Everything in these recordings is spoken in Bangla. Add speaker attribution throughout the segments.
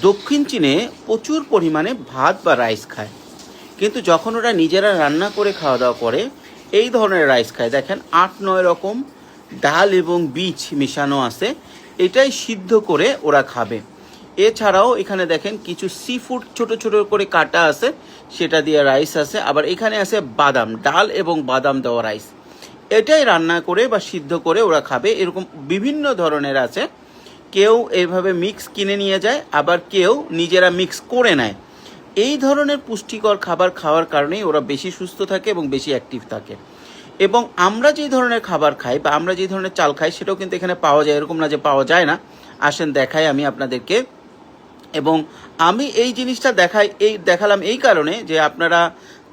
Speaker 1: দক্ষিণ চীনে প্রচুর পরিমাণে ভাত বা রাইস খায়, কিন্তু যখন ওরা নিজেরা রান্না করে খাওয়া দাওয়া করে এই ধরনের রাইস খায়। দেখেন ৮-৯ রকম ডাল এবং বীজ মেশানো আছে, এটাই সিদ্ধ করে ওরা খাবে। এছাড়াও এখানে দেখেন কিছু সি ফুড ছোটো ছোটো করে কাটা আছে, সেটা দিয়ে রাইস আছে। আবার এখানে আছে বাদাম, ডাল এবং বাদাম দেওয়া রাইস, এটাই রান্না করে বা সিদ্ধ করে ওরা খাবে। এরকম বিভিন্ন ধরনের আছে। কেউ এইভাবে মিক্স কিনে নিয়ে যায়, আবার কেউ নিজেরা মিক্স করে নেয়। এই ধরনের পুষ্টিকর খাবার খাওয়ার কারণেই ওরা বেশি সুস্থ থাকে এবং বেশি অ্যাক্টিভ থাকে। এবং আমরা যে ধরনের খাবার খাই বা আমরা যে ধরনের চাল খাই সেটাও কিন্তু এখানে পাওয়া যায়, এরকম না যে পাওয়া যায় না। আসেন দেখাই আমি আপনাদেরকে। এবং আমি এই জিনিসটা দেখালাম এই কারণে যে আপনারা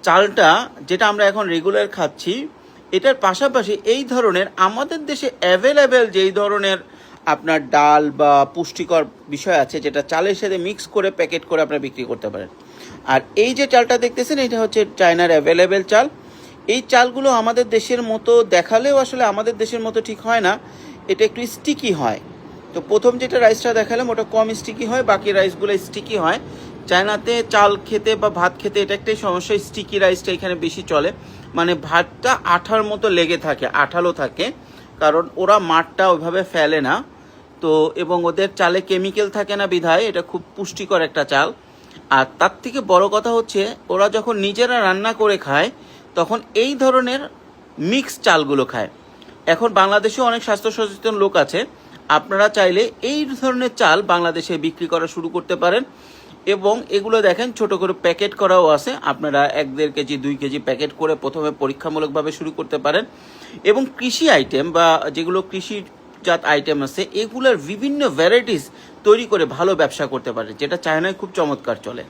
Speaker 1: চালটা যেটা আমরা এখন রেগুলার খাচ্ছি, এটার পাশাপাশি এই ধরনের আমাদের দেশে অ্যাভেলেবেল যেই ধরনের আপনার ডাল বা পুষ্টিকর বিষয় আছে, যেটা চালের সাথে মিক্স করে প্যাকেট করে আপনারা বিক্রি করতে পারেন। আর এই যে চালটা দেখতেছেন, এটা হচ্ছে চায়নার অ্যাভেলেবেল চাল। এই চালগুলো আমাদের দেশের মতো দেখালেও আসলে আমাদের দেশের মতো ঠিক হয় না, এটা একটু স্টিকি হয়। তো প্রথম যেটা রাইসটা দেখালাম ওটা কম স্টিকি হয়, বাকি রাইসগুলো স্টিকি হয়। চায়নাতে চাল খেতে বা ভাত খেতে এটা একটাই সমস্যা, স্টিকি রাইসটা এখানে বেশি চলে। মানে ভাতটা আঠার মতো লেগে থাকে, আঠালো থাকে, কারণ ওরা মাঠটা ওইভাবে ফেলে না। তো এবং ওদের চালে কেমিক্যাল থাকে না বিধায় এটা খুব পুষ্টিকর একটা চাল। আর তার থেকে বড় কথা হচ্ছে ওরা যখন নিজেরা রান্না করে খায় তখন এই ধরনের মিক্স চালগুলো খায়। এখন বাংলাদেশেও অনেক স্বাস্থ্য সচেতন লোক আছে, আপনারা চাইলে এই ধরনের চাল বাংলাদেশে বিক্রি করা শুরু করতে পারেন। এবং এগুলো দেখেন ছোট করে প্যাকেট করাও আছে, আপনারা 1-1.5 কেজি 2 কেজি প্যাকেট করে প্রথমে পরীক্ষামূলকভাবে শুরু করতে পারেন। এবং কৃষি আইটেম বা যেগুলো কৃষিজাত আইটেম আছে এগুলোর বিভিন্ন ভ্যারাইটিস তৈরি করে ভালো ব্যবসা করতে পারে, যেটা চায়নায় খুব চমৎকার চলে।